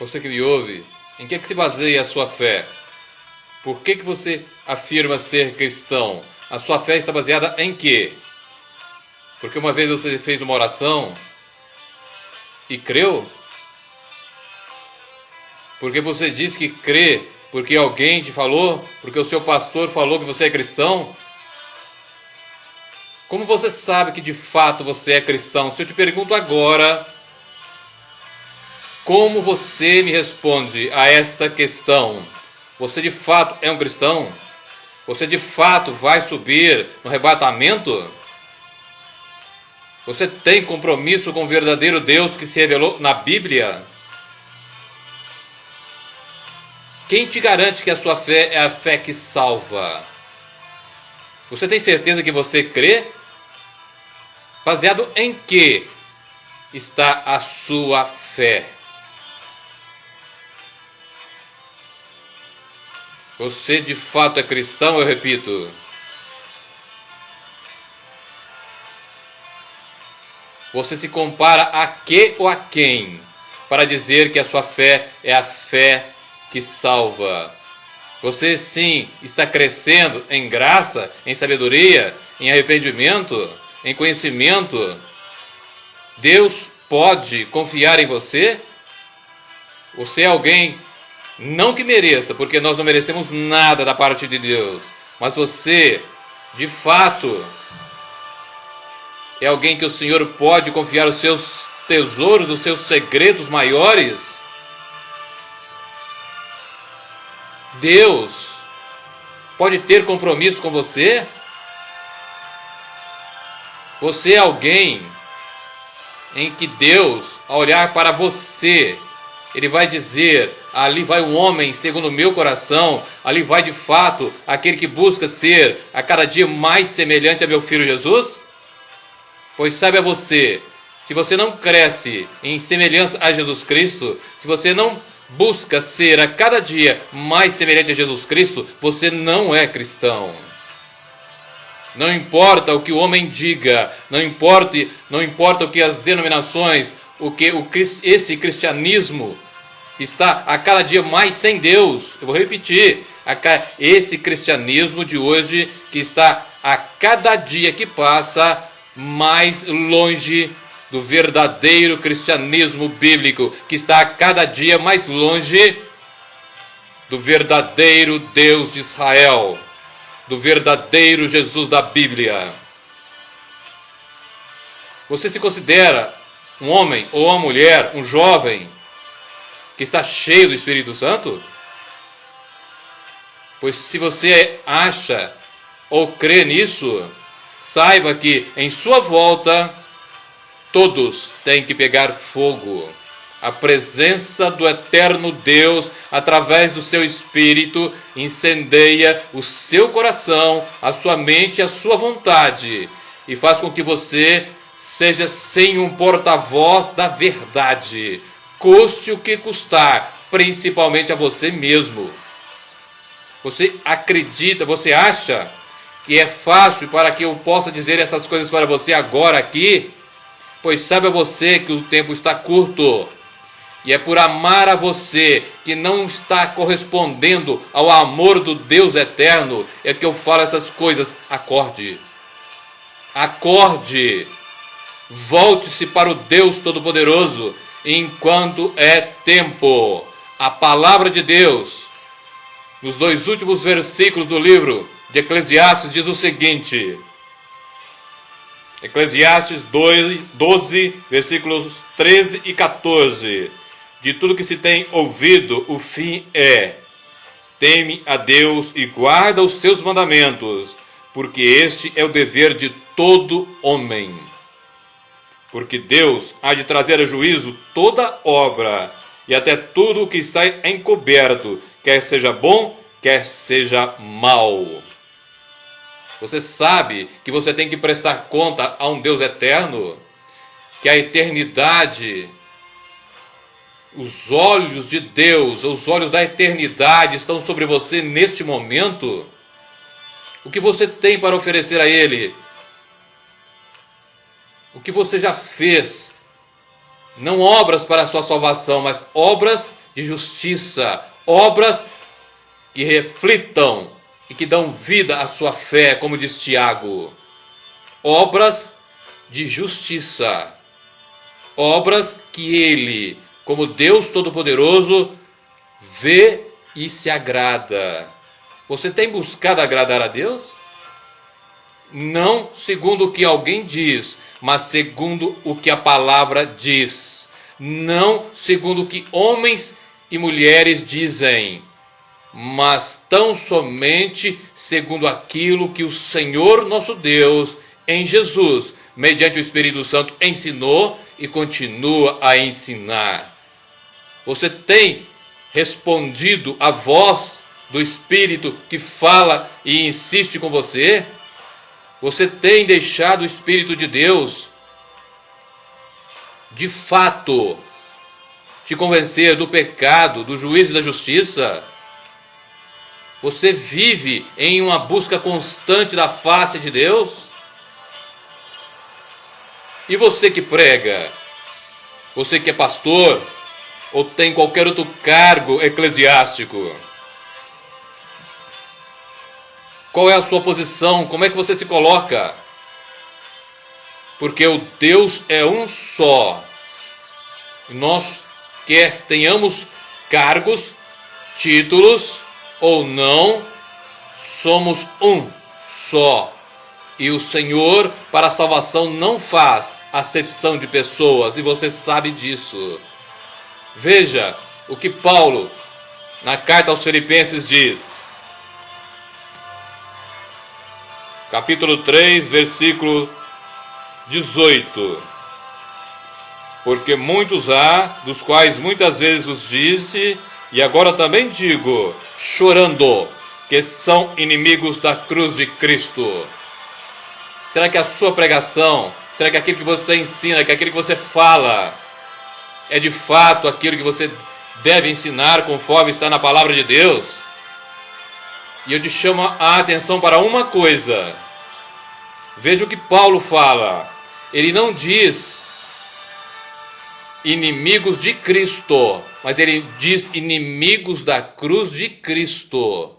você que me ouve, em que se baseia a sua fé? Por que você afirma ser cristão? A sua fé está baseada em quê? Porque uma vez você fez uma oração e creu? Porque você disse que crê, porque alguém te falou, porque o seu pastor falou que você é cristão? Como você sabe que de fato você é cristão? Se eu te pergunto agora, como você me responde a esta questão? Você de fato é um cristão? Você de fato vai subir no arrebatamento? Você tem compromisso com o verdadeiro Deus que se revelou na Bíblia? Quem te garante que a sua fé é a fé que salva? Você tem certeza que você crê? Baseado em que está a sua fé? Você de fato é cristão, eu repito. Você se compara a que ou a quem para dizer que a sua fé é a fé que salva? Você sim está crescendo em graça, em sabedoria, em arrependimento, em conhecimento? Deus pode confiar em você? Você é alguém, não que mereça, porque nós não merecemos nada da parte de Deus, mas você, de fato, é alguém que o Senhor pode confiar os seus tesouros, os seus segredos maiores? Deus pode ter compromisso com você? Você é alguém em que Deus, ao olhar para você, Ele vai dizer: ali vai um homem segundo o meu coração, ali vai de fato aquele que busca ser a cada dia mais semelhante a meu Filho Jesus? Pois sabe a você, se você não cresce em semelhança a Jesus Cristo, se você não busca ser a cada dia mais semelhante a Jesus Cristo, você não é cristão. Não importa o que o homem diga, não importa o que as denominações, esse cristianismo está a cada dia mais sem Deus. Eu vou repetir, esse cristianismo de hoje que está a cada dia que passa mais longe do verdadeiro cristianismo bíblico, que está a cada dia mais longe do verdadeiro Deus de Israel, do verdadeiro Jesus da Bíblia. Você se considera um homem ou uma mulher, um jovem, que está cheio do Espírito Santo? Pois se você acha ou crê nisso, saiba que em sua volta todos têm que pegar fogo. A presença do eterno Deus, através do seu Espírito, incendeia o seu coração, a sua mente e a sua vontade, e faz com que você seja sem um porta-voz da verdade, custe o que custar, principalmente a você mesmo. Você acredita, você acha que é fácil para que eu possa dizer essas coisas para você agora aqui? Pois sabe a você que o tempo está curto. E é por amar a você, que não está correspondendo ao amor do Deus eterno, é que eu falo essas coisas. Acorde. Acorde. Volte-se para o Deus Todo-Poderoso, enquanto é tempo. A palavra de Deus, nos 2 últimos versículos do livro de Eclesiastes, diz o seguinte. Eclesiastes 12, versículos 13 e 14. De tudo que se tem ouvido, o fim é: teme a Deus e guarda os seus mandamentos, porque este é o dever de todo homem. Porque Deus há de trazer a juízo toda obra, e até tudo o que está encoberto, quer seja bom, quer seja mal. Você sabe que você tem que prestar conta a um Deus eterno, que a eternidade, os olhos de Deus, os olhos da eternidade estão sobre você neste momento. O que você tem para oferecer a Ele? O que você já fez? Não obras para a sua salvação, mas obras de justiça, obras que reflitam e que dão vida à sua fé, como diz Tiago. Obras de justiça, obras que ele, como Deus Todo-Poderoso, vê e se agrada. Você tem buscado agradar a Deus? Não segundo o que alguém diz, mas segundo o que a palavra diz. Não segundo o que homens e mulheres dizem, mas tão somente segundo aquilo que o Senhor nosso Deus, em Jesus, mediante o Espírito Santo, ensinou e continua a ensinar. Você tem respondido à voz do Espírito que fala e insiste com você? Você tem deixado o Espírito de Deus, de fato, te convencer do pecado, do juízo e da justiça? Você vive em uma busca constante da face de Deus? E você que prega, você que é pastor, ou tem qualquer outro cargo eclesiástico, qual é a sua posição? Como é que você se coloca? Porque o Deus é um só. E nós, quer tenhamos cargos, títulos ou não, somos um só. E o Senhor, para a salvação, não faz acepção de pessoas, e você sabe disso. Veja o que Paulo, na carta aos Filipenses, diz. Capítulo 3, versículo 18. Porque muitos há, dos quais muitas vezes os disse, e agora também digo, chorando, que são inimigos da cruz de Cristo. Será que a sua pregação, será que aquilo que você ensina, que aquilo que você fala, é de fato aquilo que você deve ensinar conforme está na palavra de Deus? E eu te chamo a atenção para uma coisa. Veja o que Paulo fala. Ele não diz inimigos de Cristo, mas ele diz inimigos da cruz de Cristo.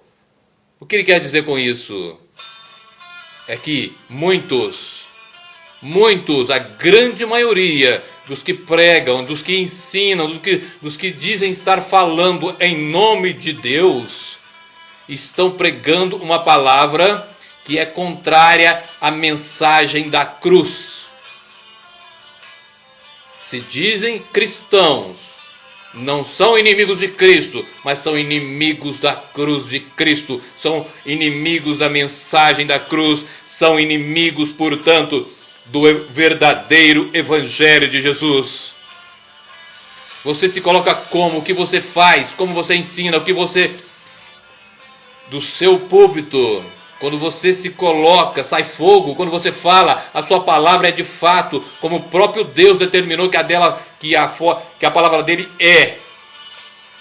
O que ele quer dizer com isso? É que muitos, a grande maioria dos que pregam, dos que ensinam, dos que dizem estar falando em nome de Deus, estão pregando uma palavra que é contrária à mensagem da cruz. Se dizem cristãos, não são inimigos de Cristo, mas são inimigos da cruz de Cristo, são inimigos da mensagem da cruz, são inimigos, portanto, do verdadeiro evangelho de Jesus. Você se coloca como? O que você faz? Como você ensina? O que você... do seu púlpito, quando você se coloca, sai fogo. Quando você fala, a sua palavra é de fato, como o próprio Deus determinou que a palavra dele é.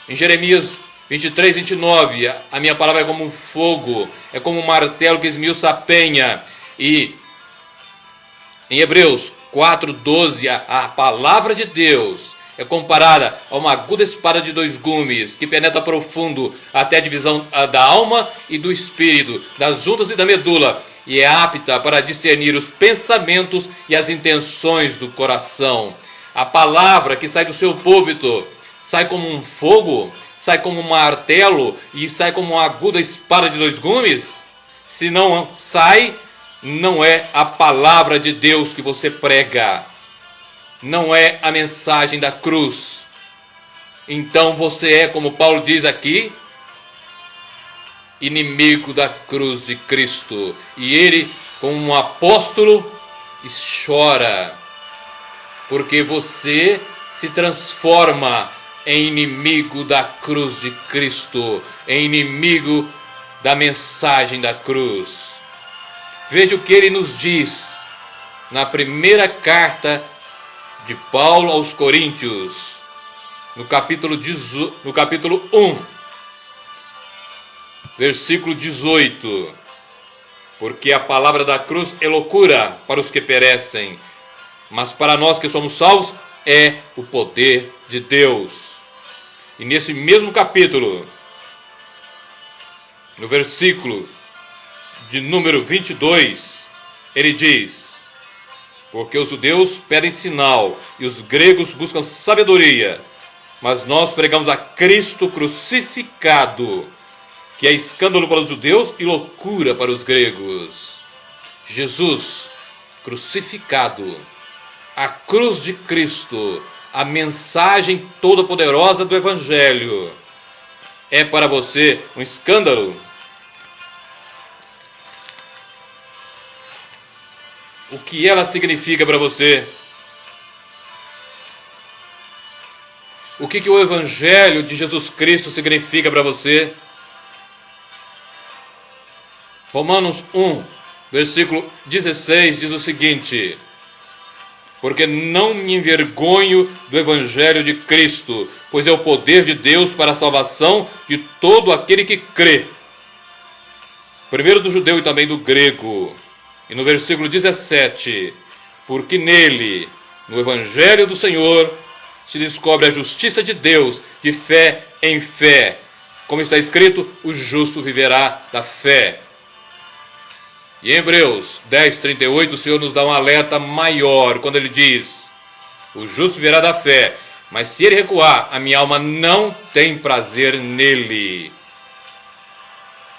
Em Jeremias 23, 29, a minha palavra é como um fogo, é como um martelo que esmiuça a penha. E em Hebreus 4, 12, a palavra de Deus é comparada a uma aguda espada de 2 gumes, que penetra profundo até a divisão da alma e do espírito, das juntas e da medula, e é apta para discernir os pensamentos e as intenções do coração. A palavra que sai do seu púlpito sai como um fogo, sai como um martelo e sai como uma aguda espada de 2 gumes? Se não sai, não é a palavra de Deus que você prega. Não é a mensagem da cruz. Então você é, como Paulo diz aqui, inimigo da cruz de Cristo. E ele, como um apóstolo, chora, porque você se transforma em inimigo da cruz de Cristo, em inimigo da mensagem da cruz. Veja o que ele nos diz na primeira carta de Paulo aos Coríntios, no capítulo 1, versículo 18. Porque a palavra da cruz é loucura para os que perecem, mas para nós que somos salvos é o poder de Deus. E nesse mesmo capítulo, no versículo de número 22, ele diz: porque os judeus pedem sinal e os gregos buscam sabedoria, mas nós pregamos a Cristo crucificado, que é escândalo para os judeus e loucura para os gregos. Jesus crucificado, a cruz de Cristo, a mensagem toda poderosa do Evangelho, é para você um escândalo? O que ela significa para você? O que o Evangelho de Jesus Cristo significa para você? Romanos 1, versículo 16 diz o seguinte: porque não me envergonho do Evangelho de Cristo, pois é o poder de Deus para a salvação de todo aquele que crê, primeiro do judeu e também do grego. E no versículo 17, porque nele, no Evangelho do Senhor, se descobre a justiça de Deus de fé em fé. Como está escrito, o justo viverá da fé. E em Hebreus 10, 38, o Senhor nos dá um alerta maior, quando ele diz: o justo viverá da fé, mas se ele recuar, a minha alma não tem prazer nele.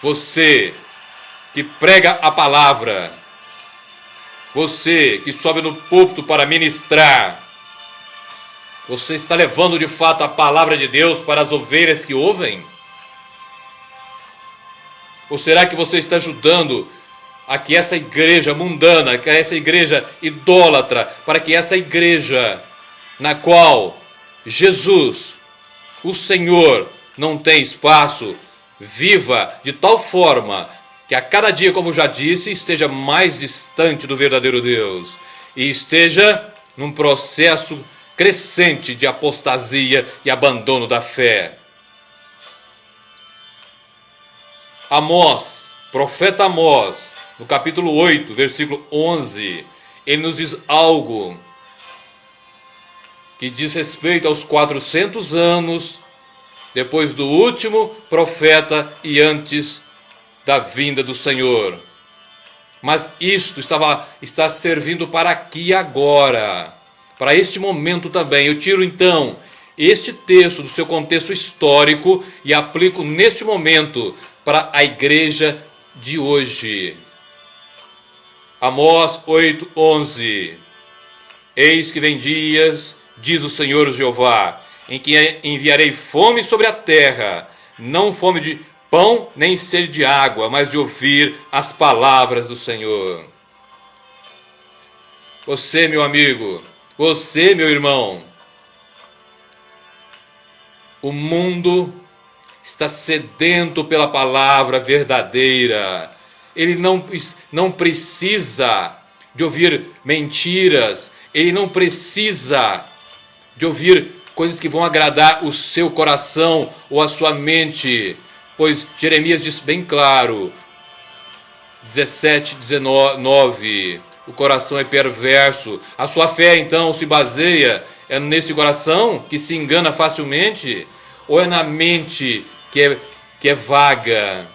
Você que prega a palavra, você que sobe no púlpito para ministrar, você está levando de fato a palavra de Deus para as ovelhas que ouvem? Ou será que você está ajudando a que essa igreja mundana, que essa igreja idólatra, para que essa igreja na qual Jesus, o Senhor, não tem espaço, viva de tal forma que a cada dia, como já disse, esteja mais distante do verdadeiro Deus e esteja num processo crescente de apostasia e abandono da fé? Amós, profeta Amós, no capítulo 8, versículo 11, ele nos diz algo que diz respeito aos 400 anos depois do último profeta e antes da vinda do Senhor. Mas isto está servindo para aqui e agora, para este momento também. Eu tiro então este texto do seu contexto histórico e aplico neste momento para a igreja de hoje. Amós 8:11. Eis que vem dias, diz o Senhor Jeová, em que enviarei fome sobre a terra, não fome de pão nem sede de água, mas de ouvir as palavras do Senhor. Você, meu amigo, você, meu irmão, o mundo está sedento pela palavra verdadeira. Ele não precisa de ouvir mentiras, ele não precisa de ouvir coisas que vão agradar o seu coração ou a sua mente, pois Jeremias diz bem claro, 17:19, o coração é perverso. A sua fé então se baseia nesse coração que se engana facilmente, ou é na mente que é vaga?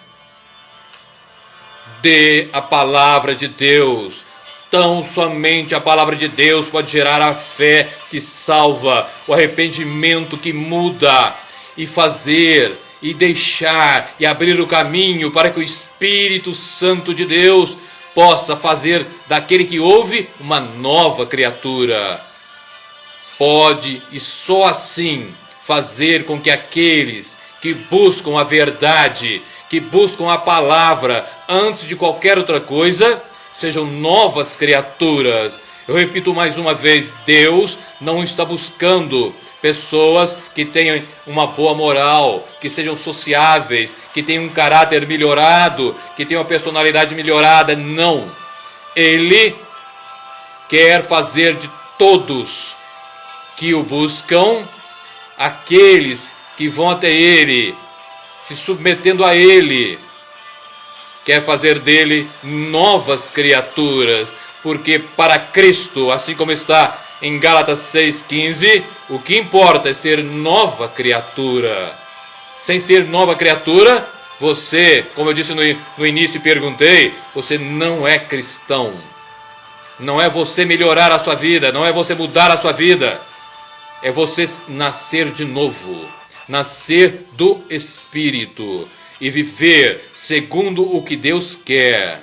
Dê a palavra de Deus. Tão somente a palavra de Deus pode gerar a fé que salva, o arrependimento que muda, e fazer, e deixar, e abrir o caminho para que o Espírito Santo de Deus possa fazer daquele que ouve uma nova criatura. Pode, e só assim, fazer com que aqueles que buscam a verdade, que buscam a palavra antes de qualquer outra coisa, sejam novas criaturas. Eu repito mais uma vez, Deus não está buscando pessoas que tenham uma boa moral, que sejam sociáveis, que tenham um caráter melhorado, que tenham uma personalidade melhorada. Não. Ele quer fazer de todos que o buscam, aqueles que vão até Ele, se submetendo a Ele, quer fazer dele novas criaturas, porque para Cristo, assim como está em Gálatas 6,15, o que importa é ser nova criatura. Sem ser nova criatura, você, como eu disse no início e perguntei, você não é cristão. Não é você melhorar a sua vida, não é você mudar a sua vida. É você nascer de novo, nascer do Espírito e viver segundo o que Deus quer.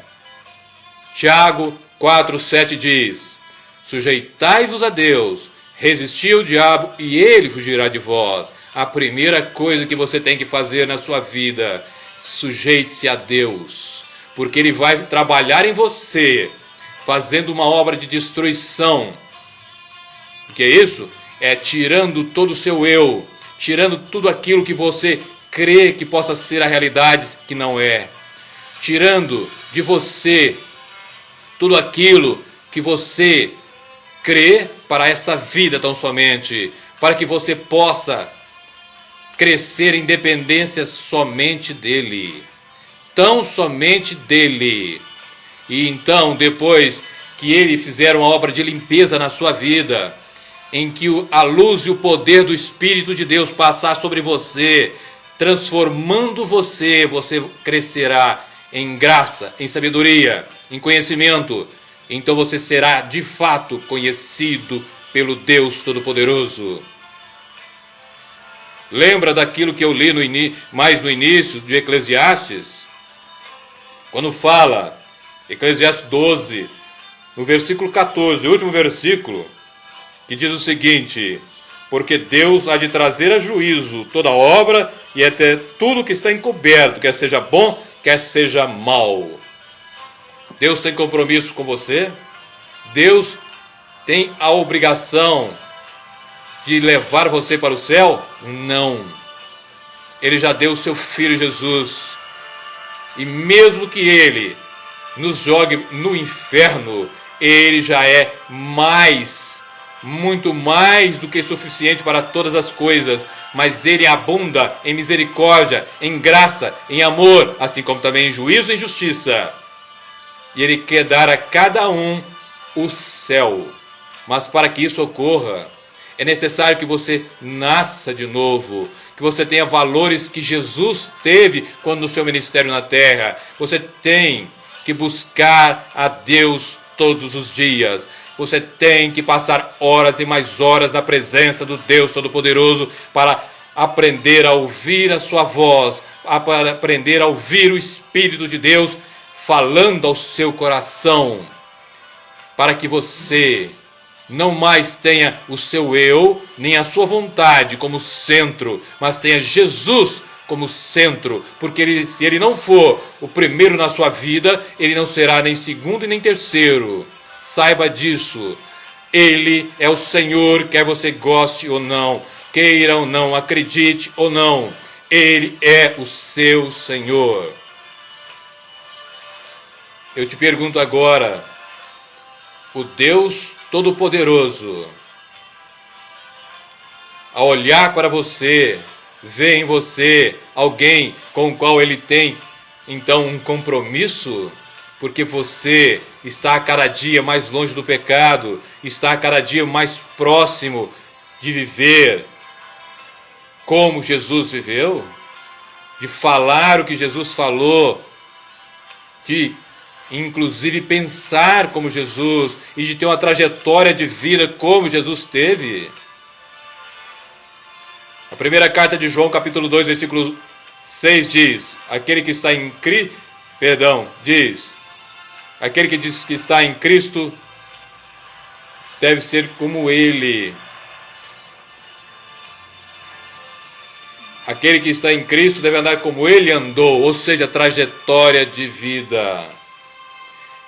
Tiago 4,7 diz: sujeitai-vos a Deus, resisti ao diabo e ele fugirá de vós. A primeira coisa que você tem que fazer na sua vida, sujeite-se a Deus, porque Ele vai trabalhar em você, fazendo uma obra de destruição. O que é isso? É tirando todo o seu eu, tirando tudo aquilo que você crê que possa ser a realidade que não é. Tirando de você tudo aquilo que você crê para essa vida tão somente, para que você possa crescer em dependência somente dEle. Tão somente dEle. E então, depois que Ele fizer uma obra de limpeza na sua vida, em que a luz e o poder do Espírito de Deus passar sobre você, transformando você, você crescerá em graça, em sabedoria, em conhecimento. Então você será de fato conhecido pelo Deus Todo-Poderoso. Lembra daquilo que eu li mais no início de Eclesiastes? Quando fala, Eclesiastes 12, no versículo 14, o último versículo, que diz o seguinte: porque Deus há de trazer a juízo toda obra e até tudo que está encoberto, quer seja bom, quer seja mal. Deus tem compromisso com você? Deus tem a obrigação de levar você para o céu? Não. Ele já deu o seu Filho Jesus. E mesmo que Ele nos jogue no inferno, Ele já é muito mais do que suficiente para todas as coisas, mas Ele abunda em misericórdia, em graça, em amor, assim como também em juízo e justiça. E Ele quer dar a cada um o céu. Mas para que isso ocorra, é necessário que você nasça de novo, que você tenha valores que Jesus teve quando no seu ministério na terra. Você tem que buscar a Deus todos os dias. Você tem que passar horas e mais horas na presença do Deus Todo-Poderoso para aprender a ouvir a sua voz, para aprender a ouvir o Espírito de Deus falando ao seu coração, para que você não mais tenha o seu eu, nem a sua vontade como centro, mas tenha Jesus como centro, porque se Ele não for o primeiro na sua vida, Ele não será nem segundo e nem terceiro. Saiba disso. Ele é o Senhor, quer você goste ou não, queira ou não, acredite ou não, Ele é o seu Senhor. Eu te pergunto agora, o Deus Todo-Poderoso, ao olhar para você, vê em você alguém com o qual Ele tem, então, um compromisso, porque você está a cada dia mais longe do pecado, está a cada dia mais próximo de viver como Jesus viveu, de falar o que Jesus falou, de inclusive pensar como Jesus e de ter uma trajetória de vida como Jesus teve. A primeira carta de João, capítulo 2, versículo 6 diz: aquele que está em Cristo, aquele que diz que está em Cristo deve ser como Ele. Aquele que está em Cristo deve andar como Ele andou, ou seja, trajetória de vida.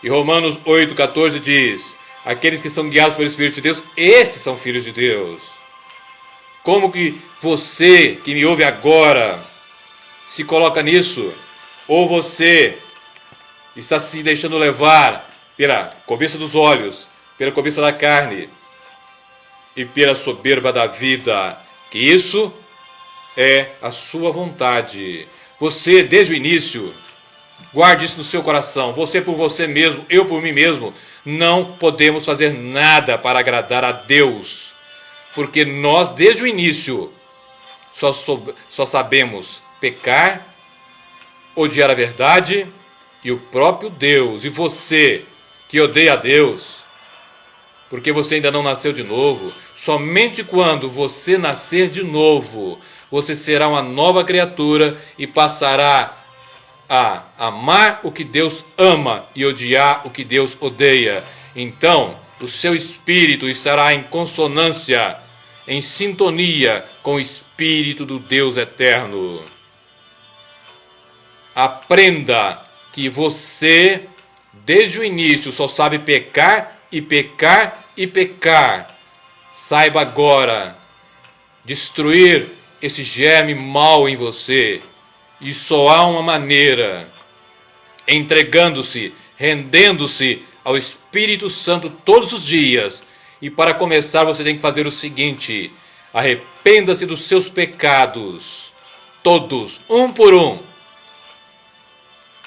E Romanos 8,14 diz: aqueles que são guiados pelo Espírito de Deus, esses são filhos de Deus. Como que você, que me ouve agora, se coloca nisso? Ou você está se deixando levar pela cobiça dos olhos, pela cobiça da carne e pela soberba da vida? Que isso é a sua vontade. Você, desde o início, Guarde isso no seu coração. Você por você mesmo, eu por mim mesmo, não podemos fazer nada para agradar a Deus. Porque nós, desde o início, só sabemos pecar, odiar a verdade e o próprio Deus. E você que odeia a Deus, porque você ainda não nasceu de novo, somente quando você nascer de novo, você será uma nova criatura e passará a amar o que Deus ama e odiar o que Deus odeia. Então, o seu espírito estará em consonância, em sintonia com o Espírito do Deus eterno. Aprenda que você, desde o início, só sabe pecar e pecar e pecar. Saiba agora destruir esse germe mau em você. E só há uma maneira: entregando-se, rendendo-se ao Espírito Santo todos os dias. E para começar você tem que fazer o seguinte: arrependa-se dos seus pecados, todos, um por um.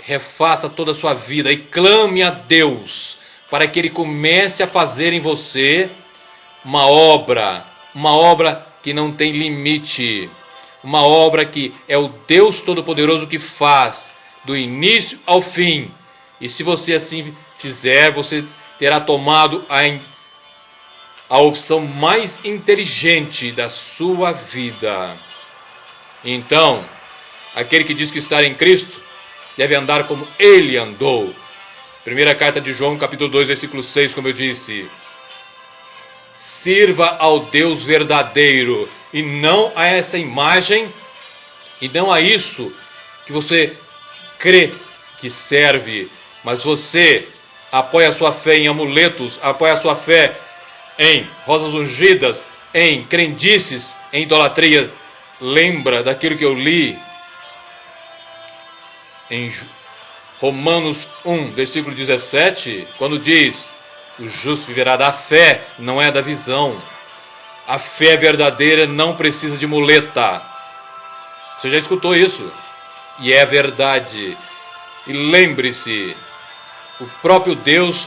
Refaça toda a sua vida e clame a Deus para que Ele comece a fazer em você uma obra que não tem limite, uma obra que é o Deus Todo-Poderoso que faz, do início ao fim. E se você assim fizer, você terá tomado a opção mais inteligente da sua vida. Então, aquele que diz que está em Cristo deve andar como Ele andou. Primeira carta de João, capítulo 2, versículo 6, como eu disse. Sirva ao Deus verdadeiro e não a essa imagem e não a isso que você crê que serve, mas você apoia a sua fé em amuletos, apoia a sua fé em rosas ungidas, em crendices, em idolatria. Lembra daquilo que eu li em Romanos 1, versículo 17, quando diz: o justo viverá da fé, não é da visão. A fé verdadeira não precisa de muleta. Você já escutou isso? E é verdade. E lembre-se, o próprio Deus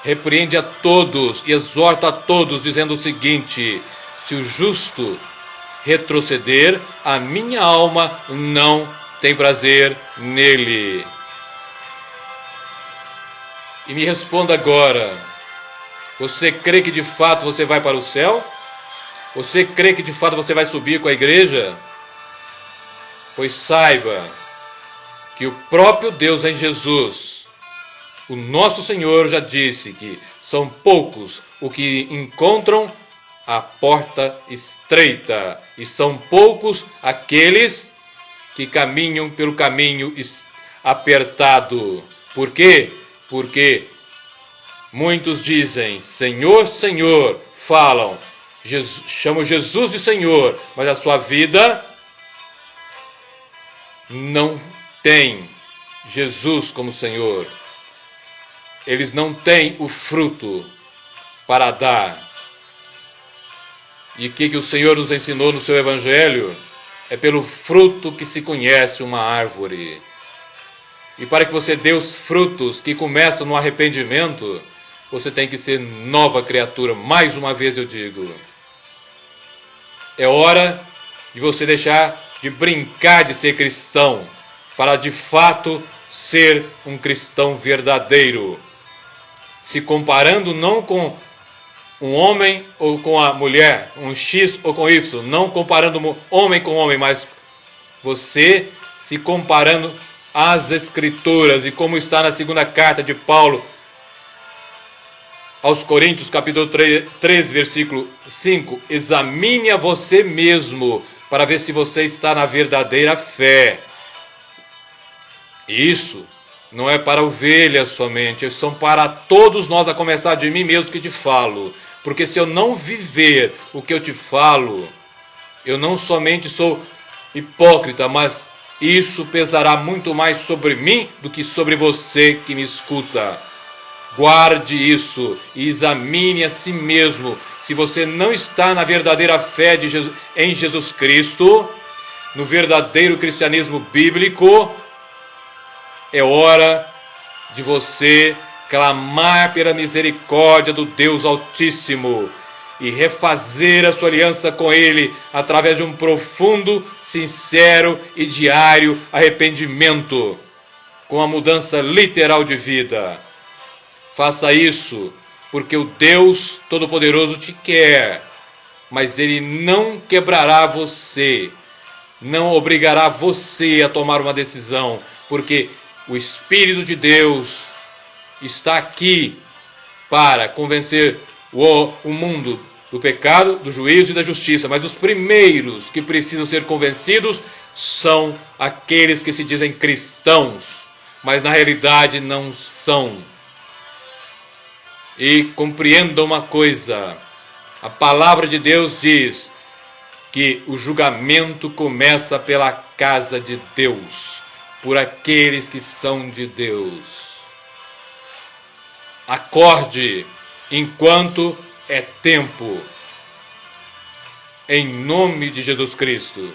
repreende a todos e exorta a todos, dizendo o seguinte: se o justo retroceder, a minha alma não tem prazer nele. E me responda agora: você crê que de fato você vai para o céu? Você crê que de fato você vai subir com a igreja? Pois saiba que o próprio Deus em Jesus, o nosso Senhor, já disse que são poucos os que encontram a porta estreita, e são poucos aqueles que caminham pelo caminho apertado. Por quê? Porque muitos dizem: Senhor, Senhor, falam, chamam Jesus de Senhor, mas a sua vida não tem Jesus como Senhor. Eles não têm o fruto para dar. E o que o Senhor nos ensinou no seu Evangelho? É pelo fruto que se conhece uma árvore. E para que você dê os frutos que começam no arrependimento, você tem que ser nova criatura. Mais uma vez eu digo: é hora de você deixar de brincar de ser cristão, para de fato ser um cristão verdadeiro. Se comparando não com um homem ou com a mulher, um X ou com Y, não comparando homem com homem, mas você se comparando às Escrituras, e como está na segunda carta de Paulo aos Coríntios, capítulo 3, versículo 5, examine a você mesmo, para ver se você está na verdadeira fé. Isso não é para ovelhas somente, são para todos nós, a começar de mim mesmo que te falo. Porque se eu não viver o que eu te falo, eu não somente sou hipócrita, mas isso pesará muito mais sobre mim do que sobre você que me escuta. Guarde isso e examine a si mesmo. Se você não está na verdadeira fé de Jesus, em Jesus Cristo, no verdadeiro cristianismo bíblico, É hora de você clamar pela misericórdia do Deus Altíssimo e refazer a sua aliança com Ele através de um profundo, sincero e diário arrependimento, com a mudança literal de vida. Faça isso, porque o Deus Todo-Poderoso te quer, mas Ele não quebrará você, não obrigará você a tomar uma decisão, porque o Espírito de Deus está aqui para convencer o mundo do pecado, do juízo e da justiça. Mas os primeiros que precisam ser convencidos são aqueles que se dizem cristãos, mas na realidade não são. E compreenda uma coisa: a palavra de Deus diz que o julgamento começa pela casa de Deus, por aqueles que são de Deus. Acorde enquanto é tempo. Em nome de Jesus Cristo.